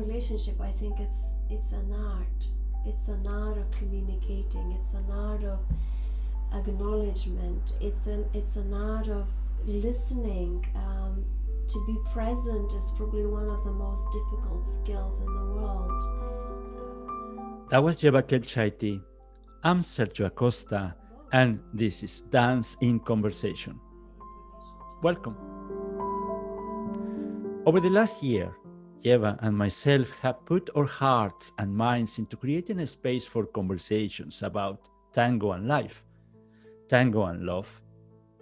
relationship, I think it's an art. It's an art of communicating. It's an art of acknowledgement. It's an art of listening. To be present is probably one of the most difficult skills in the world. That was Ieva Kelpsaite. I'm Sergio Acosta, and this is Dance in Conversation. Welcome. Over the last year, Ieva and myself have put our hearts and minds into creating a space for conversations about tango and life, tango and love,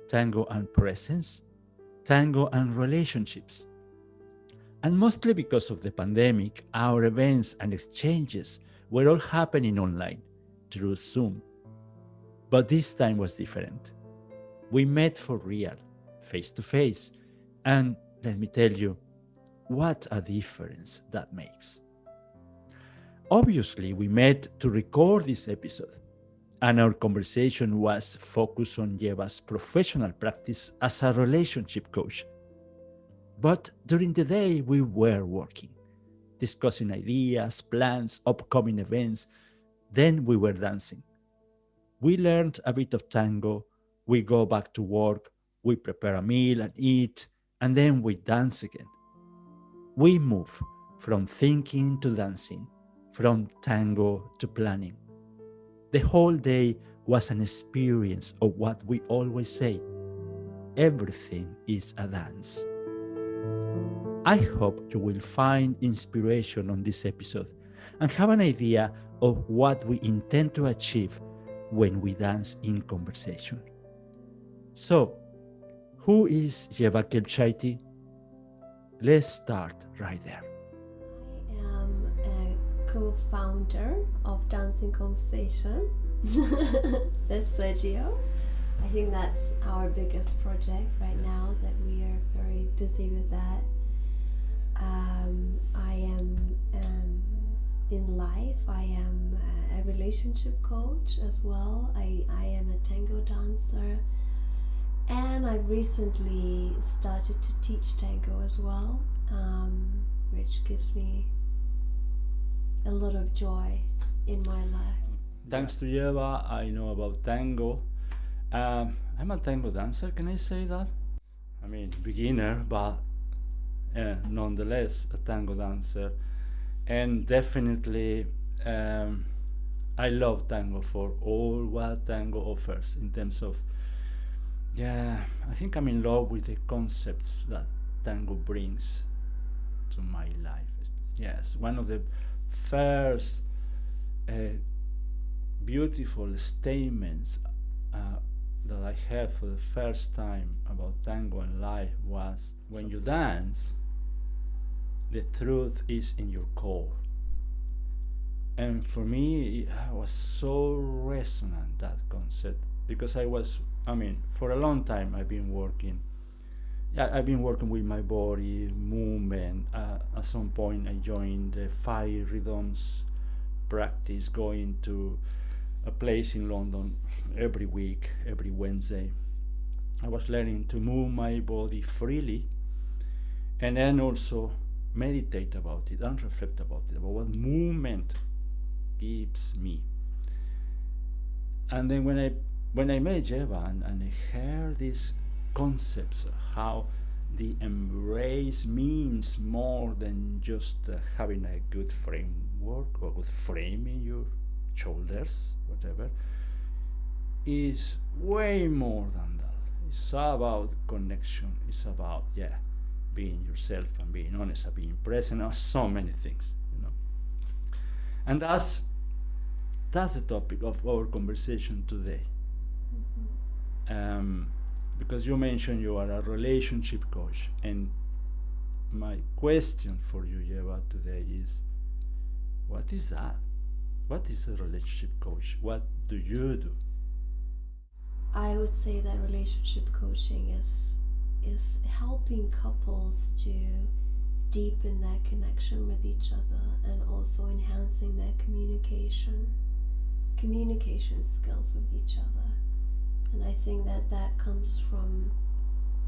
tango and presence, tango and relationships. And mostly because of the pandemic, our events and exchanges were all happening online through Zoom. But this time was different. We met for real, face to face, and let me tell you, what a difference that makes. Obviously, we met to record this episode, and our conversation was focused on Ieva's professional practice as a relationship coach. But during the day, we were working, discussing ideas, plans, upcoming events. Then we were dancing. We learned a bit of tango, we go back to work, we prepare a meal and eat, and then we dance again. We move from thinking to dancing, from tango to planning. The whole day was an experience of what we always say: everything is a dance. I hope you will find inspiration on this episode and have an idea of what we intend to achieve when we dance in conversation. So, who is Ieva Kelpsaite? Let's start right there. I am a co-founder of Dancing Conversation with Sergio. I think that's our biggest project right now, that we are very busy with that. I am in life, I am a relationship coach as well. I am a tango dancer, and I've recently started to teach tango as well, which gives me a lot of joy in my life. Thanks to Ieva, I know about tango. I'm a tango dancer, can I say that? I mean, beginner, but nonetheless a tango dancer. And definitely, I love tango for all what tango offers in terms of, I think I'm in love with the concepts that tango brings to my life. Yes, one of the first beautiful statements that I heard for the first time about tango and life was, when you dance, the truth is in your core. And for me, it was so resonant, that concept, because for a long time I've been working with my body, movement. At some point I joined the 5 rhythms practice, going to a place in London every week, every Wednesday. I was learning to move my body freely, and then also meditate about it and reflect about what movement gives me. And then when I met Ieva and I heard these concepts, how the embrace means more than just having a good framework or good frame in your shoulders, whatever, is way more than that. It's about connection. It's about being yourself and being honest and being present, and so many things, And that's the topic of our conversation today. Because you mentioned you are a relationship coach, and my question for you, Ieva, today is, what is that? What is a relationship coach? What do you do? I would say that relationship coaching is helping couples to deepen their connection with each other, and also enhancing their communication skills with each other. And I think that comes from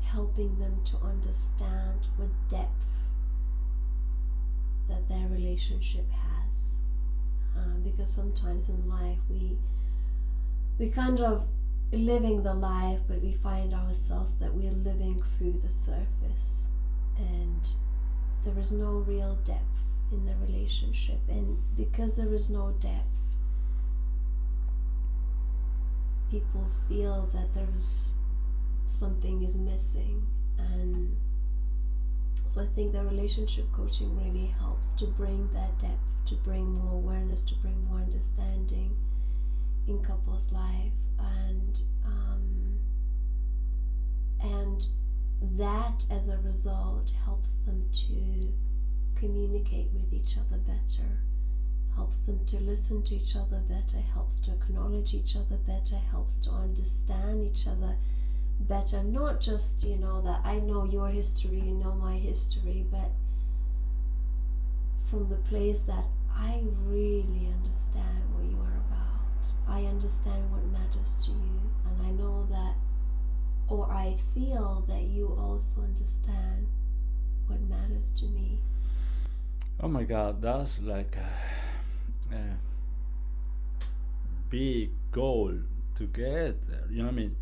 helping them to understand with depth that their relationship has. Because sometimes in life we kind of living the life, but we find ourselves that we're living through the surface, and there is no real depth in the relationship. And because there is no depth, people feel that there's something is missing. And so I think the relationship coaching really helps to bring that depth, to bring more awareness, to bring more understanding in couples' life, and that as a result helps them to communicate with each other better, helps them to listen to each other better, helps to acknowledge each other better, helps to understand each other better. Not just, that I know your history, you know my history, but from the place that I really understand what you are about. I understand what matters to you, and I know that, or I feel that you also understand what matters to me. Oh my God, that's like a big goal to get there. You know what I mean?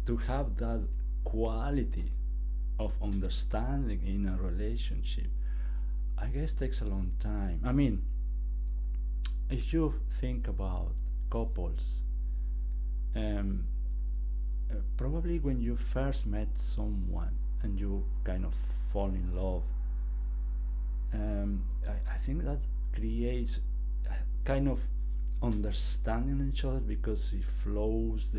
To have that quality of understanding in a relationship, I guess takes a long time. I mean, if you think about couples, um, probably when you first met someone and you kind of fall in love, I think that creates a kind of understanding each other, because it flows,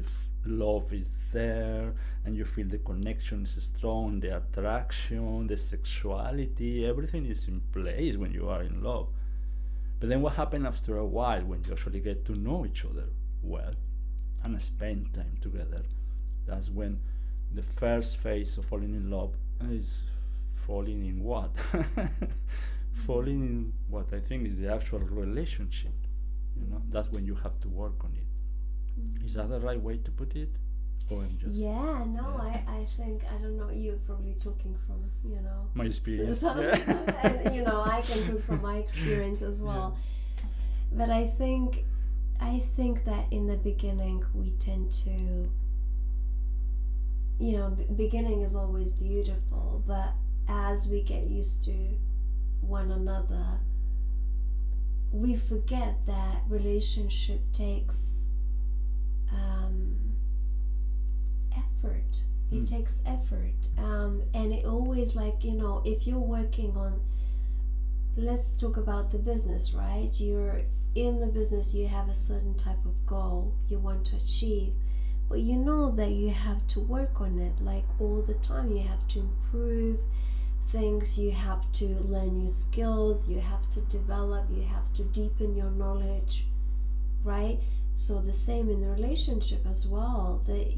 love is there, and you feel the connection is strong, the attraction, the sexuality, everything is in place when you are in love. But then what happens after a while, when you actually get to know each other well and spend time together? That's when the first phase of falling in love is falling in what? Falling in what I think is the actual relationship. That's when you have to work on it. Is that the right way to put it? Or I'm just I think, I don't know, you're probably talking from my experience. and I can talk from my experience as well. But I think that in the beginning we tend to, beginning is always beautiful, but as we get used to one another, we forget that relationship takes effort. It takes effort, and it always, like, if you're working on, let's talk about the business, right? You're in the business, you have a certain type of goal you want to achieve, but you know that you have to work on it, like, all the time. You have to improve things, you have to learn new skills, you have to develop, you have to deepen your knowledge, right? So the same in the relationship as well, that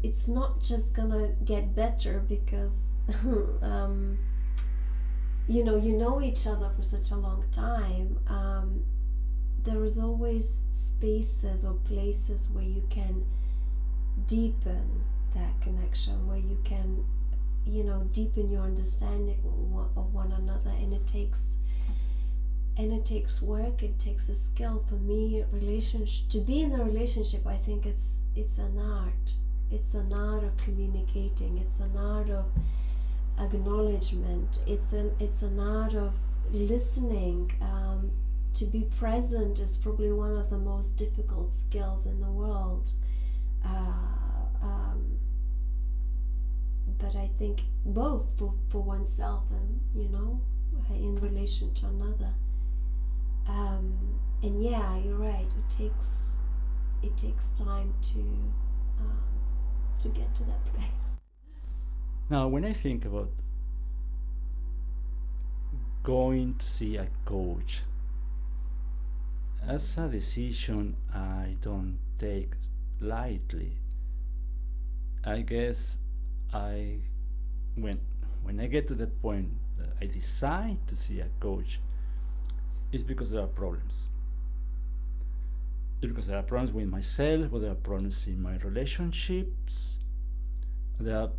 it's not just gonna get better because you know each other for such a long time. There is always spaces or places where you can deepen that connection, where you can deepen your understanding of one another, and it takes work, it takes a skill. For me, relationship, to be in a relationship, I think it's an art. It's an art of communicating, it's an art of acknowledgement, it's an art of listening. To be present is probably one of the most difficult skills in the world. But I think both for oneself and in relation to another. And yeah, you're right. It takes time to get to that place. Now, when I think about going to see a coach, as a decision I don't take lightly. I guess when I get to the point that I decide to see a coach, it's because there are problems. It's because there are problems with myself, or there are problems in my relationships. There are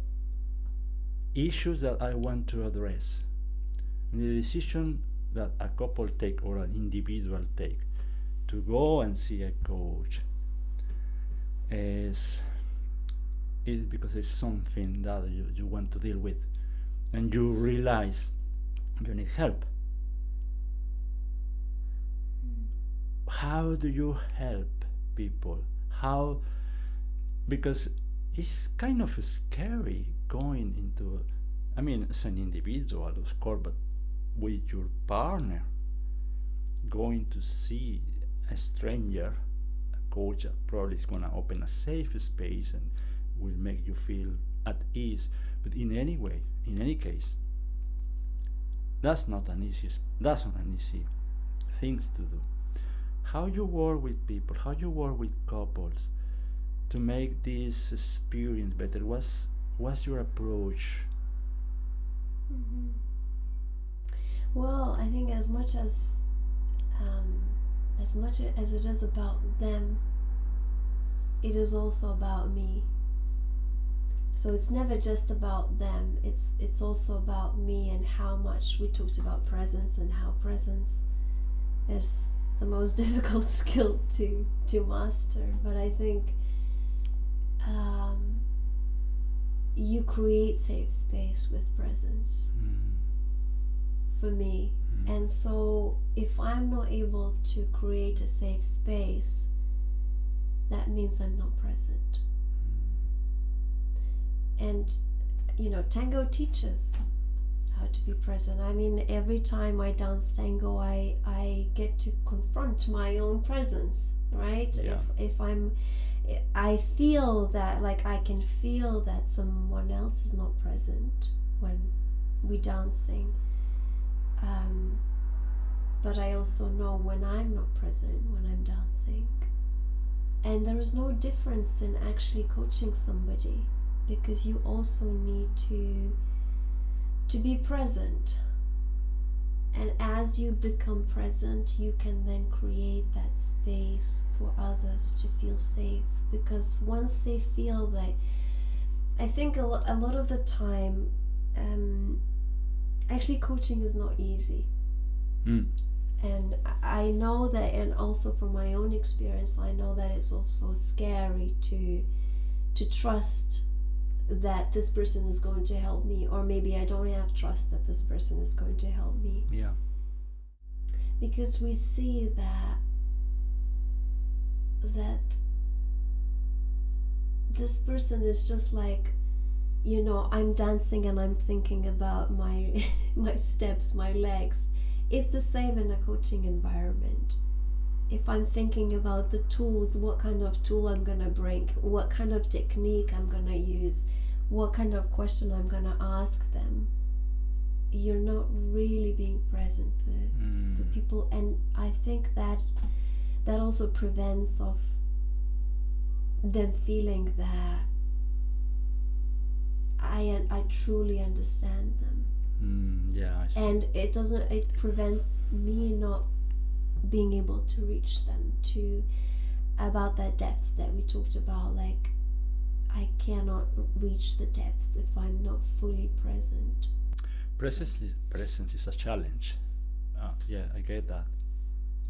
issues that I want to address. And the decision that a couple take or an individual take to go and see a coach is because it's something that you want to deal with, and you realize you need help. How do you help people? How? Because it's kind of scary going into, I mean, as an individual, of course, but with your partner, going to see a stranger, a coach that probably is going to open a safe space and will make you feel at ease. But in any case, that's not an easy thing to do. How you work with people, how you work with couples to make this experience better? What's your approach? Mm-hmm. Well, I think as much as it is about them, it is also about me. So it's never just about them. It's also about me, and how much we talked about presence, and how presence is the most difficult skill to master. But I think you create safe space with presence for me. And so if I'm not able to create a safe space, that means I'm not present. And tango teaches how to be present. I mean, every time I dance tango, I get to confront my own presence, right? Yeah. If I feel that, like, I can feel that someone else is not present when we dancing. But I also know when I'm not present when I'm dancing. And there is no difference in actually coaching somebody, because you also need to be present. And as you become present, you can then create that space for others to feel safe. Because once they feel that, I think a lot of the time, actually coaching is not easy. And I know that, and also from my own experience, I know that it's also scary to trust that this person is going to help me, or maybe I don't have trust that this person is going to help me. Yeah. Because we see that this person is just like, I'm dancing and I'm thinking about my my steps, my legs. It's the same in a coaching environment. If I'm thinking about the tools, what kind of tool I'm gonna bring, what kind of technique I'm gonna use, what kind of question I'm gonna ask them, you're not really being present for people. And I think that also prevents of them feeling that I truly understand them. Yeah, I see. And it prevents me not being able to reach them, to about that depth that we talked about. Like, I cannot reach the depth if I'm not fully present. Presence is a challenge. Yeah, I get that.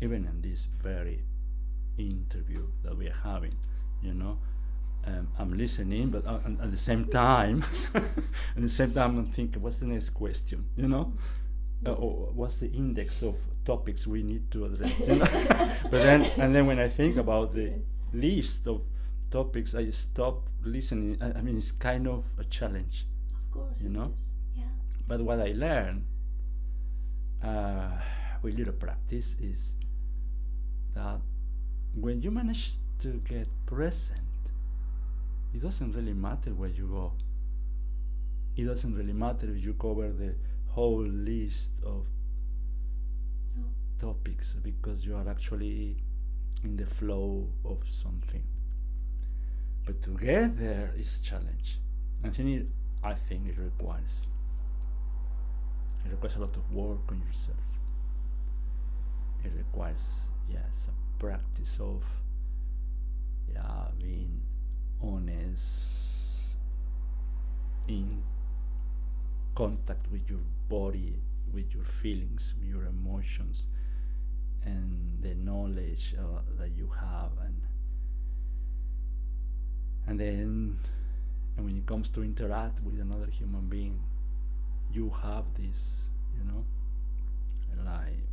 Even in this very interview that we are having, I'm listening, but at the same time, I'm thinking, what's the next question? Or what's the index of topics we need to address? But then when I think about the list of topics, I stop listening. I mean, it's kind of a challenge. Of course, it is. Yeah. But what I learned with little practice is that when you manage to get present, it doesn't really matter where you go. It doesn't really matter if you cover the whole list of topics, because you are actually in the flow of something. But to get there is a challenge. I think it requires a lot of work on yourself. It requires, yes, a practice of being honest, in contact with your body with your feelings, with your emotions, and the knowledge that you have, and then and when it comes to interact with another human being, you have this, like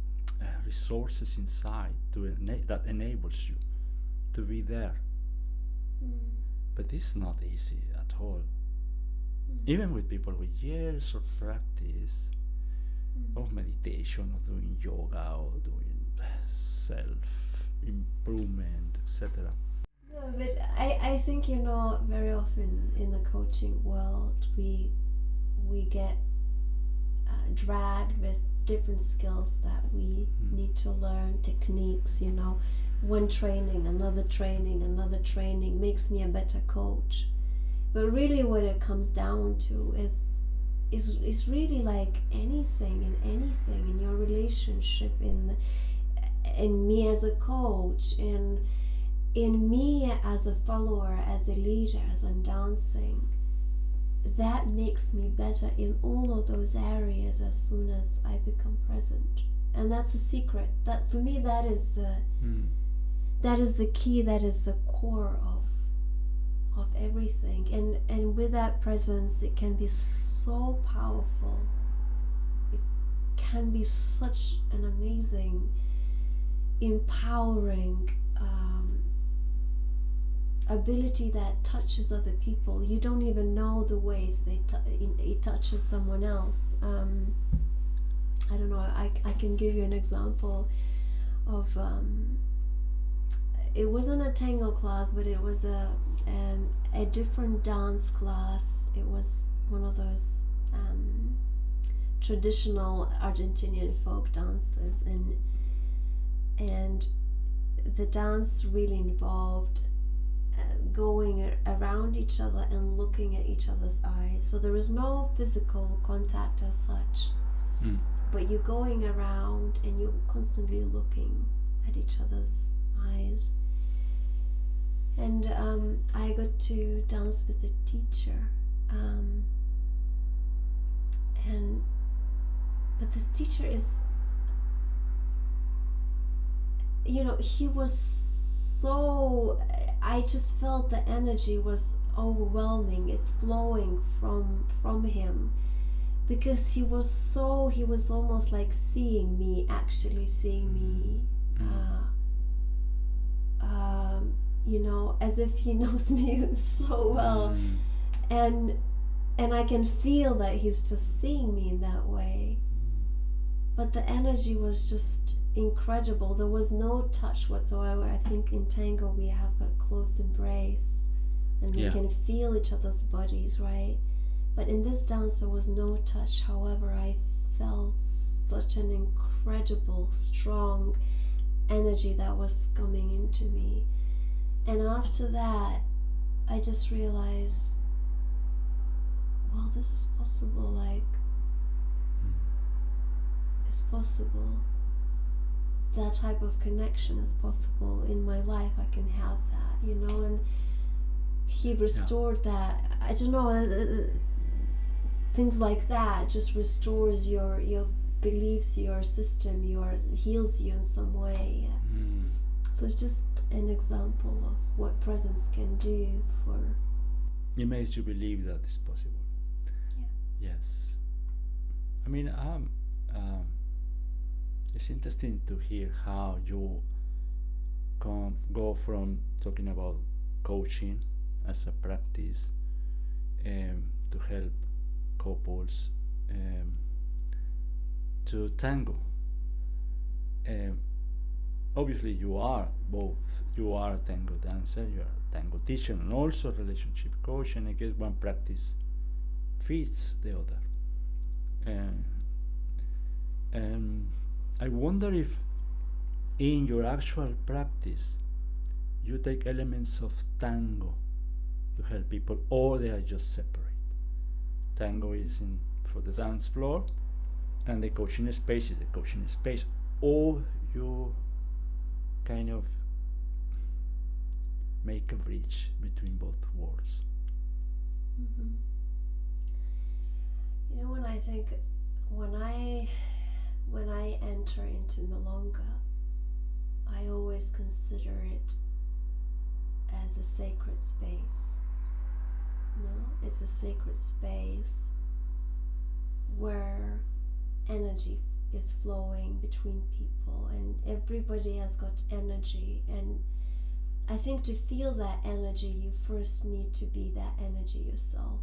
resources inside that enables you to be there. But it's not easy at all. Even with people with years of practice of meditation, or doing yoga, or doing self improvement, etc. No, but I think, very often in the coaching world, we get dragged with different skills that we need to learn, techniques, one training, another training makes me a better coach. But really what it comes down to is really like anything in your relationship, in me as a coach, in me as a follower, as a leader, as I'm dancing. That makes me better in all of those areas as soon as I become present. And that's a secret. That for me, that is the key, that is the core of everything. And with that presence, it can be so powerful. It can be such an amazing, empowering ability that touches other people. You don't even know the ways it touches someone else. I don't know, I can give you an example of it wasn't a tango class, but it was a different dance class. It was one of those traditional Argentinian folk dances, and the dance really involved going around each other and looking at each other's eyes. So there was no physical contact as such, but you're going around and you're constantly looking at each other's eyes. And I got to dance with the teacher, but this teacher is, he was so, I just felt the energy was overwhelming. It's flowing from him, because he was almost like seeing me, actually seeing me, as if he knows me so well. And I can feel that he's just seeing me in that way. But the energy was just incredible. There was no touch whatsoever. I think in tango we have got close embrace, and we can feel each other's bodies, right? But in this dance there was no touch. However, I felt such an incredible, strong energy that was coming into me. And after that, I just realized, well, this is possible. Like, it's possible. That type of connection is possible in my life. I can have that, and he restored that. I don't know, things like that just restores your beliefs, your system, heals you in some way. So it's just an example of what presence can do for. It makes you believe that it's possible. Yeah. Yes. I mean, it's interesting to hear how you go from talking about coaching as a practice to help couples to tango. Obviously, you are both. You are a tango dancer, you are a tango teacher, and also a relationship coach. And I guess one practice feeds the other. And I wonder if in your actual practice you take elements of tango to help people, or they are just separate. Tango is for the dance floor, and the coaching space is the coaching space, or you kind of make a bridge between both worlds. When I think when I enter into Milonga, I always consider it as a sacred space. No, it's a sacred space where energy is flowing between people, and everybody has got energy. And I think to feel that energy, you first need to be that energy yourself,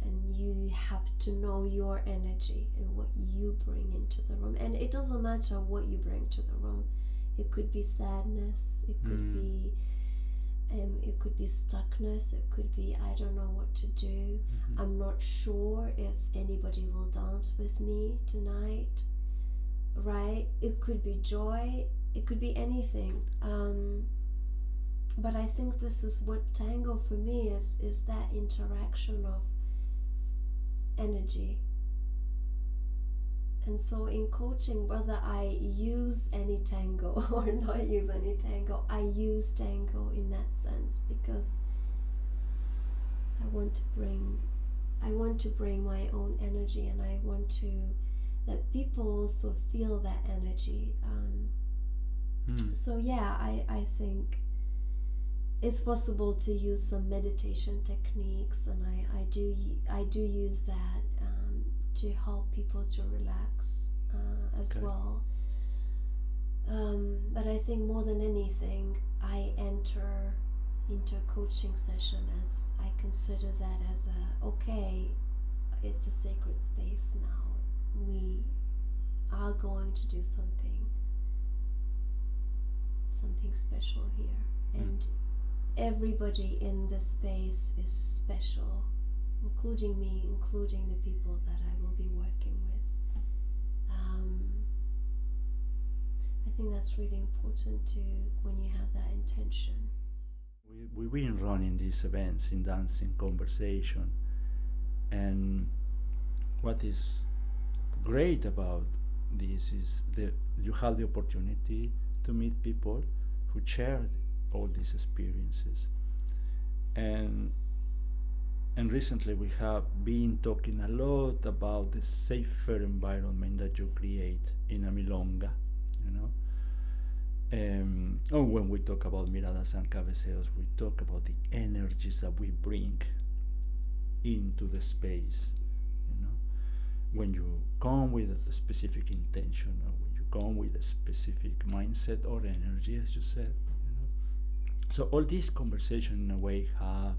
and you have to know your energy and what you bring into the room. And it doesn't matter what you bring to the room. It could be sadness, it could be stuckness, it could be I don't know what to do. I'm not sure if anybody will dance with me tonight, right? It could be joy, it could be anything. But I think this is what tango for me is that interaction of energy. And so in coaching, whether I use any tango or not use any tango, I use tango in that sense, because I want to bring my own energy, and I want to that people also feel that energy. So yeah, I think it's possible to use some meditation techniques, and I do use that to help people to relax as well. But I think more than anything, I enter into a coaching session as I consider that as it's a sacred space now. We are going to do something special here, and everybody in this space is special, including me, including the people that I will be working with. I think that's really important when you have that intention. We've been running these events in dancing conversation, and what is great about this is that you have the opportunity to meet people who share all these experiences, and recently we have been talking a lot about the safer environment that you create in a milonga, you know. When we talk about miradas and cabeceos, we talk about the energies that we bring into the space, you know. When you come with a specific intention, or when you come with a specific mindset or energy, as you said, you know. So all these conversations, in a way, have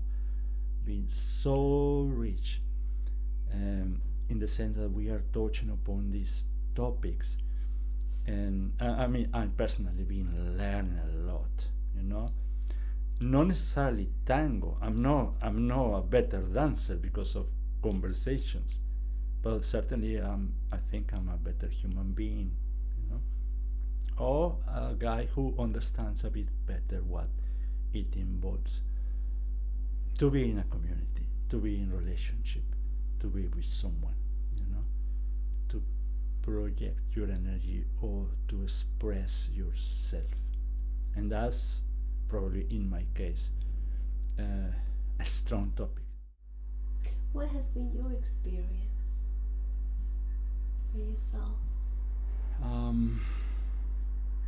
been so rich, in the sense that we are touching upon these topics, and I mean, I'm personally been learning a lot, you know. Not necessarily tango. I'm not a better dancer because of conversations, but certainly I think I'm a better human being, you know, or a guy who understands a bit better what it involves to be in a community, to be in relationship, to be with someone, you know, to project your energy or to express yourself. And that's probably, in my case, a strong topic. What has been your experience for yourself?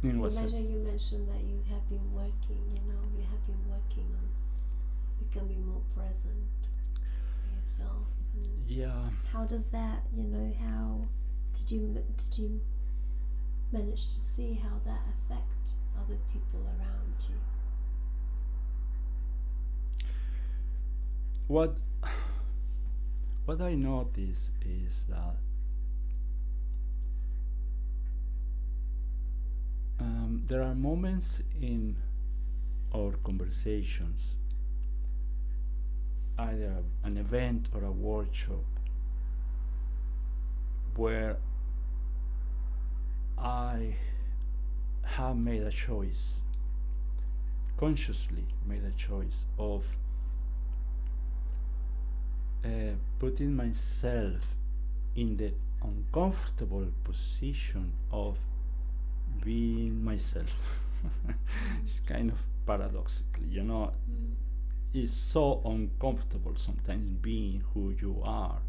You mentioned that you have been working, on becoming more present for yourself. And yeah. How does that, how did you manage to see how that affects other people around you? What I notice is that there are moments in our conversations, either an event or a workshop, where I have made a choice, consciously made a choice of putting myself in the uncomfortable position of being myself. It's kind of paradoxically, it's so uncomfortable sometimes being who you are.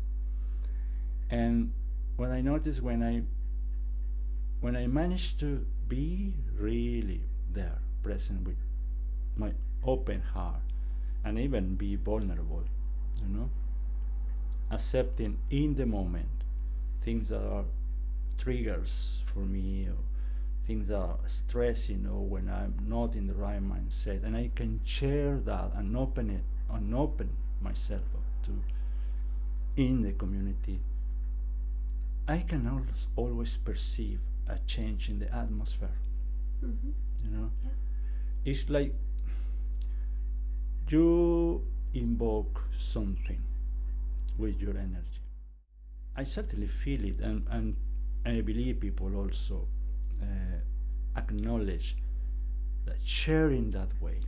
And what I noticed when I manage to be really there, present with my open heart, and even be vulnerable, you know, accepting in the moment things that are triggers for me, or things that are stressing, or when I'm not in the right mindset, and I can share that and open it and open myself up to in the community, I can always perceive a change in the atmosphere. Mm-hmm. You know, Yeah. it's like you invoke something with your energy. I certainly feel it, and I believe people also acknowledge that sharing that way,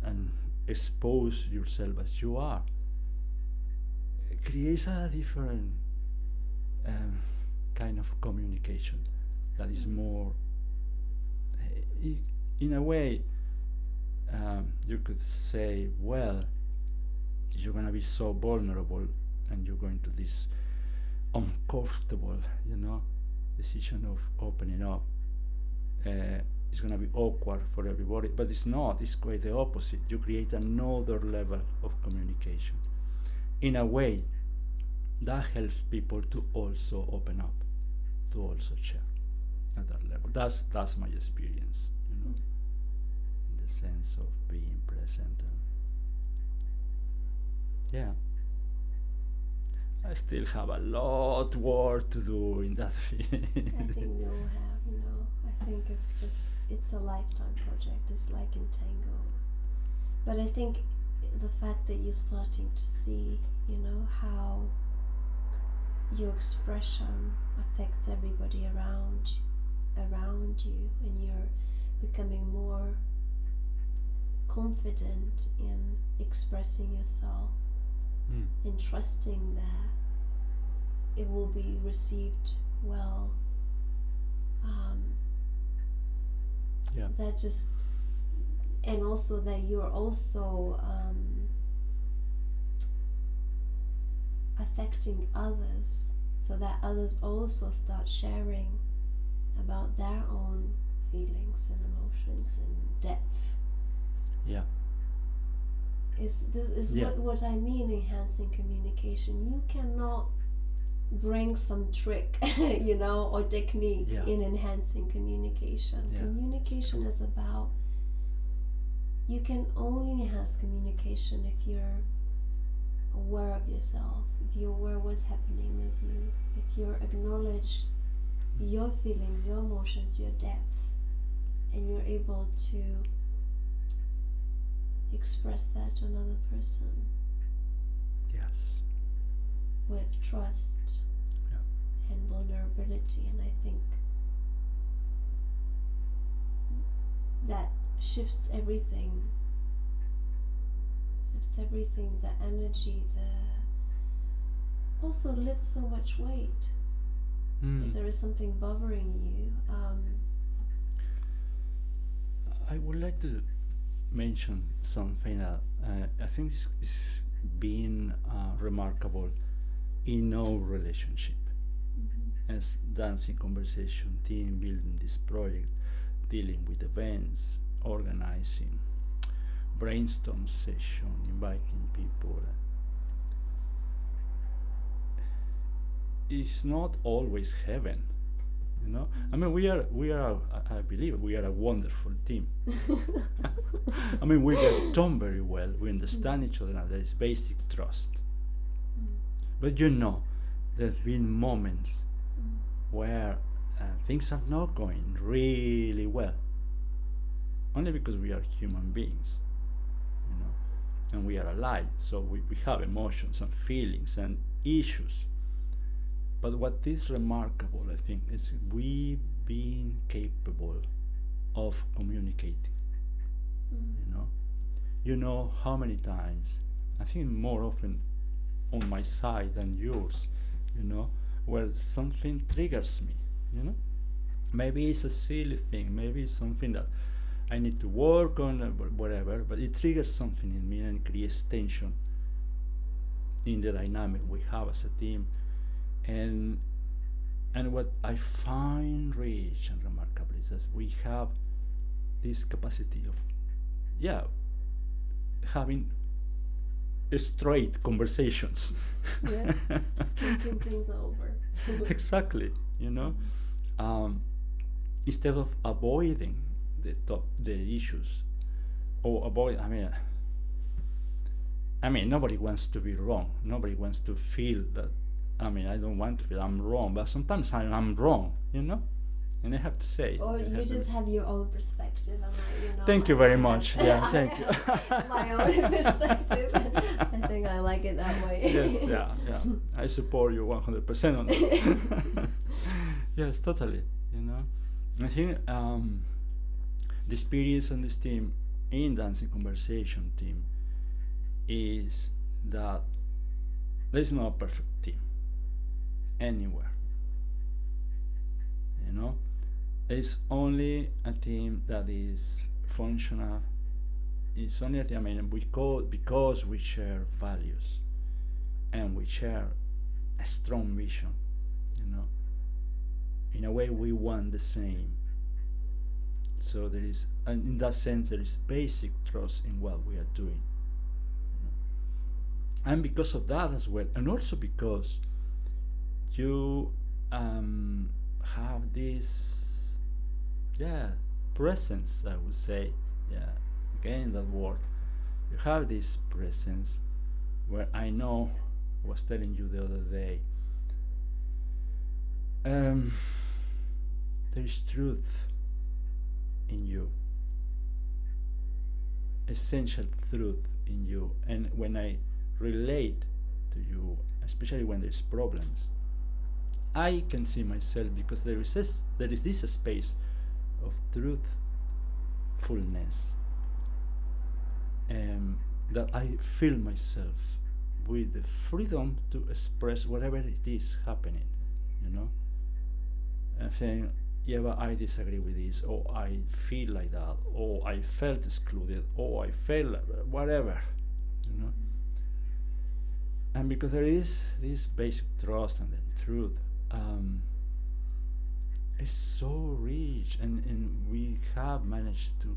and expose yourself as you are, it creates a different um, kind of communication that is more, in a way, you could say, well, you're going to be so vulnerable and you're going to this uncomfortable, you know, decision of opening up. It's going to be awkward for everybody, but it's not. It's quite the opposite. You create another level of communication. In a way, that helps people to also open up, to also share at that level. That's my experience, you know, in the sense of being present. And yeah, I still have a lot work to do in that field. I think we all have, you know. I think it's a lifetime project. It's like in tango. But I think the fact that you're starting to see, you know, how your expression affects everybody around you, and you're becoming more confident in expressing yourself, and trusting that it will be received well. Yeah. That just, and also that you're also affecting others, so that others also start sharing about their own feelings and emotions and depth. Yeah. This is Yeah. what I mean, enhancing communication. You cannot bring some trick, you know, or technique Yeah. in enhancing communication. Yeah, Communication is about, you can only enhance communication if you're aware of yourself, if you're aware of what's happening with you, if you acknowledge your feelings, your emotions, your depth, and you're able to express that to another person Yes. with trust, Yeah. and vulnerability. And I think that shifts everything, the energy, also lifts so much weight. If there is something bothering you, I would like to mention something that I think is being remarkable in our relationship as dancing conversation team, building this project, dealing with events, organizing brainstorm session, inviting people. It's not always heaven, you know. I mean, we are. I believe we are a wonderful team. I mean, we get on very well. We understand each other, and there is basic trust. But you know, there's been moments where things are not going really well. Only because we are human beings, you know, and we are alive, so we have emotions and feelings and issues. But what is remarkable, I think, is we being capable of communicating. You know how many times, I think more often on my side than yours, you know, where something triggers me, you know. Maybe it's a silly thing, maybe it's something that I need to work on, whatever, but it triggers something in me and creates tension in the dynamic we have as a team. And what I find rich and remarkable is that we have this capacity of, yeah, having straight conversations. Yeah, thinking things over. Exactly, you know, instead of avoiding the issues, or avoid. I mean, nobody wants to be wrong. Nobody wants to feel that. I mean, I don't want to feel I'm wrong, but sometimes I'm wrong, you know, and I have to say. Or you just have your own perspective, and Thank you very much. Yeah, thank you. My own perspective. I think I like it that way. Yes, yeah. I support you 100% on that. Yes, totally. You know, I think the experience on this team, in dancing conversation team, is that there is no perfect team anywhere. You know, it's only a team that is functional. It's only a team. I mean, because we share values, and we share a strong vision. You know, in a way, we want the same. So there is, and in that sense, there is basic trust in what we are doing. You know? And because of that as well, and also because you have this, presence, I would say, again that word, you have this presence where I know, I was telling you the other day, there is truth in you, essential truth in you, and when I relate to you, especially when there's problems, I can see myself, because there is this space of truthfulness, that I feel myself with the freedom to express whatever it is happening, you know. I'm saying, yeah, but I disagree with this, or I feel like that, or I felt excluded, or I felt whatever, you know. And because there is this basic trust and the truth, it's so rich, and we have managed to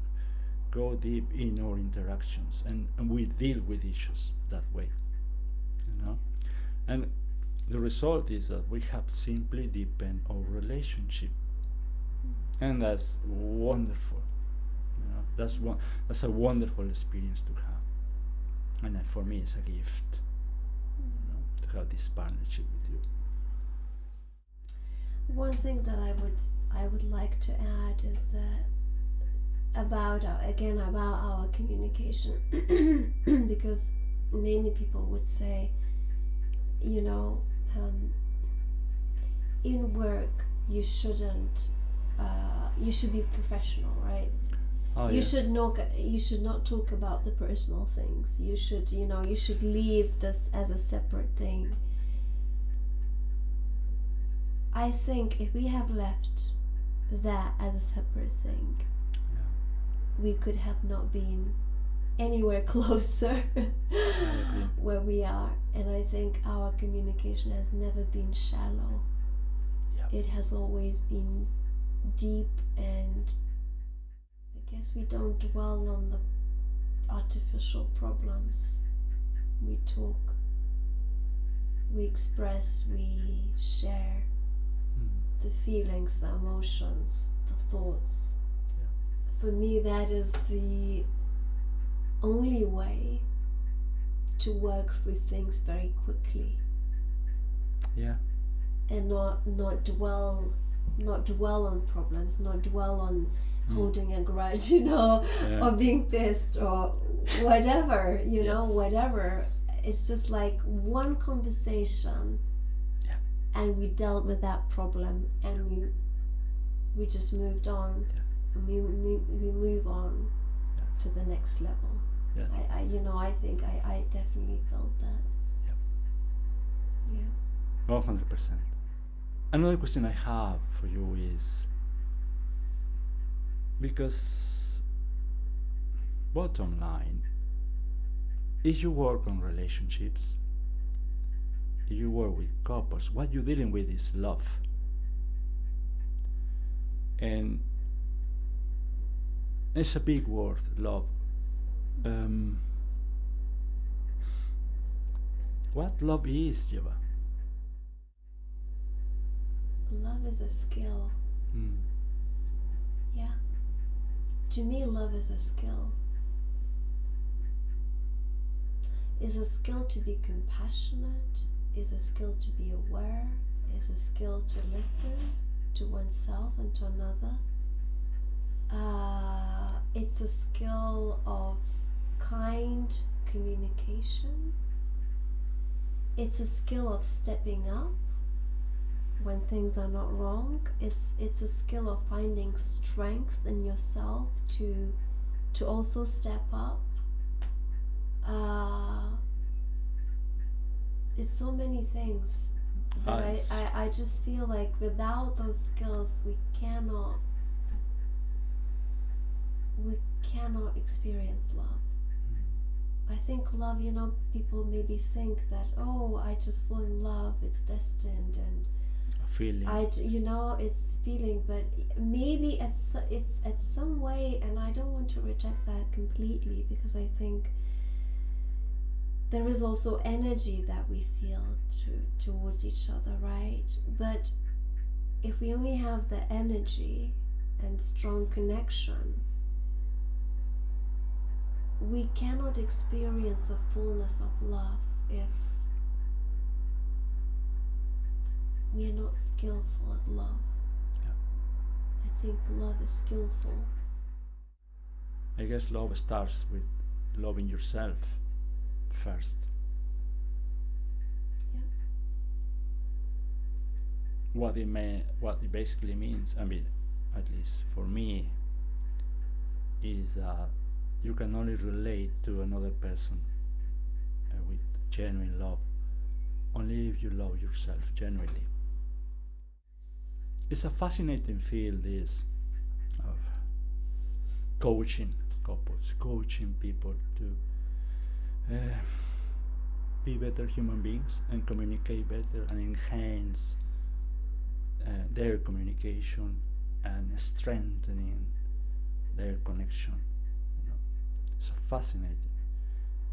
go deep in our interactions, and we deal with issues that way, you know. And the result is that we have simply deepened our relationship, and that's wonderful, you know. That's a wonderful experience to have, and for me it's a gift, you know, to have this partnership with you. One thing that I would like to add is that about our communication, because many people would say, you know, in work you shouldn't, you should be professional, right? You should not talk about the personal things. You should leave this as a separate thing. I think if we have left that as a separate thing, we could have not been anywhere closer where we are. And I think our communication has never been shallow. It has always been deep, and I guess we don't dwell on the artificial problems. We talk, we express, we share the feelings, the emotions, the thoughts. For me, that is the only way to work through things very quickly. And not dwell on problems, not dwell on holding a grudge, you know, or being pissed or whatever, you know, whatever. It's just like one conversation, and we dealt with that problem, and we just moved on, and we move on to the next level. I think I definitely felt that. 100%. Another question I have for you is, because bottom line, if you work on relationships, you work with couples, what you're dealing with is love. And it's a big word, love. What love is, Ieva? Love is a skill. Yeah. To me, love is a skill. Is a skill to be compassionate, is a skill to be aware, is a skill to listen to oneself and to another. It's a skill of kind communication. It's a skill of stepping up when things are not wrong. It's a skill of finding strength in yourself to also step up. It's so many things, but I just feel like without those skills we cannot experience love. I think love, people maybe think that, oh, I just fall in love, it's destined, and feeling. It's feeling, but maybe it's at some way, and I don't want to reject that completely, because I think there is also energy that we feel towards each other, right? But if we only have the energy and strong connection, we cannot experience the fullness of love if we are not skillful at love. Yeah. I think love is skillful. I guess love starts with loving yourself first. Yeah. What it basically means, I mean, at least for me, is you can only relate to another person with genuine love only if you love yourself genuinely. It's a fascinating field, this of coaching couples, coaching people to be better human beings and communicate better and enhance their communication and strengthening their connection. It's fascinating.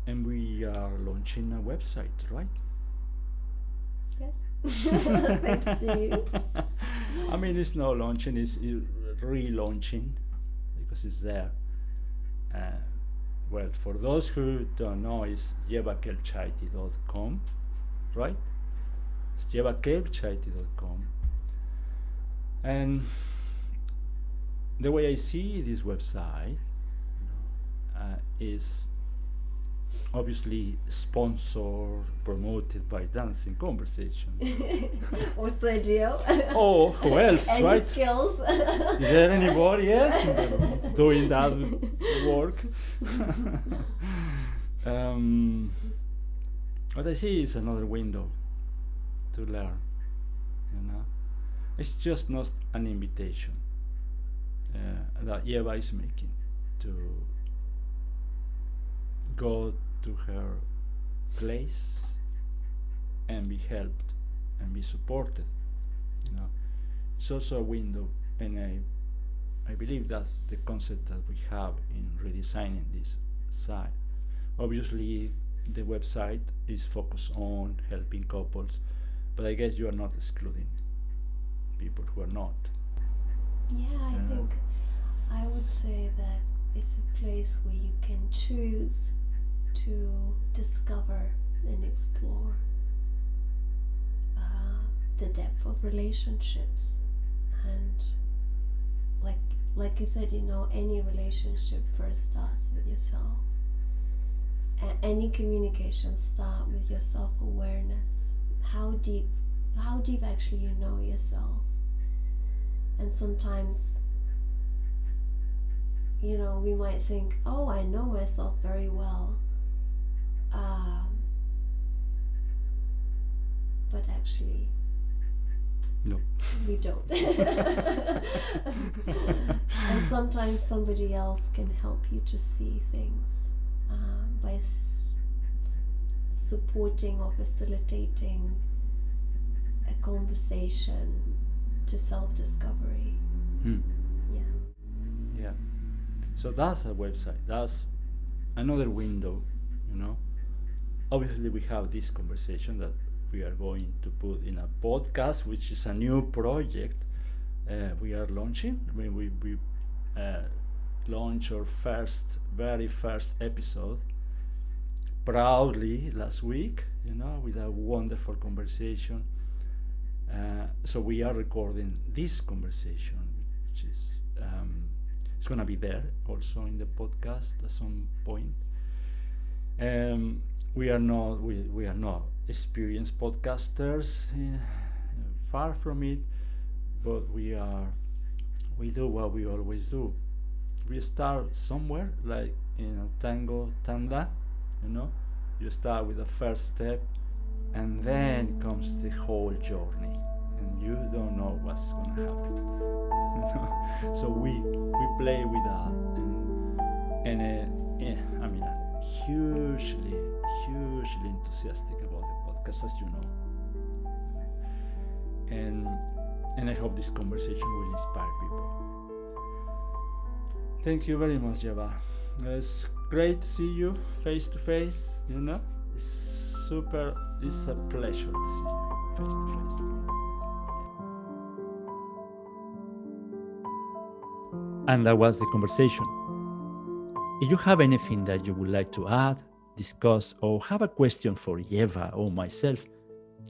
And we are launching a website, right? Yes. Thanks to you. I mean, it's not launching, it's relaunching because it's there. Well, for those who don't know, it's ievakelpsaite.com, right? It's ievakelpsaite.com. And the way I see this website is obviously sponsored, promoted by Dancing Conversation. Or Sergio. Oh, who else, Any right? skills? Is there anybody else doing that work? What I see is another window to learn, It's just not an invitation that Ieva is making to go to her place and be helped and be supported. It's also a window, and I believe that's the concept that we have in redesigning this site. Obviously, the website is focused on helping couples, but I guess you are not excluding people who are not. Yeah, I think I would say that it's a place where you can choose to discover and explore the depth of relationships. And like you said, any relationship first starts with yourself. Any communication starts with your self-awareness. How deep actually you know yourself. And sometimes we might think, oh, I know myself very well, but actually No. we don't. And sometimes somebody else can help you to see things by supporting or facilitating a conversation to self-discovery. Yeah. So that's a website. That's another window, Obviously, we have this conversation that we are going to put in a podcast, which is a new project we are launching. I mean, we launched our very first episode proudly last week, with a wonderful conversation. So we are recording this conversation, which is it's gonna be there also in the podcast at some point. We are not experienced podcasters, far from it, but we do what we always do. We start somewhere, like tango tanda, you start with the first step, and then comes the whole journey, and you don't know what's gonna happen. So we play with that, and I mean, hugely enthusiastic about the podcast, as you know, and I hope this conversation will inspire people. Thank you very much, Ieva. It's great to see you face to face. It's a pleasure to see you face to face. And that was the conversation. If you have anything that you would like to add, discuss, or have a question for Ieva or myself,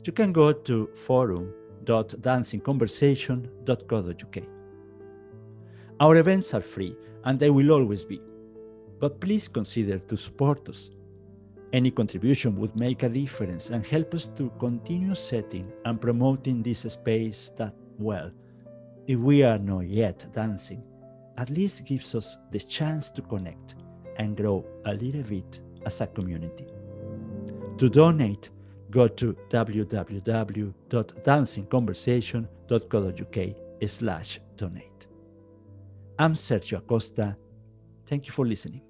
you can go to forum.dancingconversation.co.uk. Our events are free, and they will always be, but please consider to support us. Any contribution would make a difference and help us to continue setting and promoting this space that, well, if we are not yet dancing, at least gives us the chance to connect and grow a little bit as a community. To donate, go to www.dancingconversation.co.uk/donate. I'm Sergio Acosta. Thank you for listening.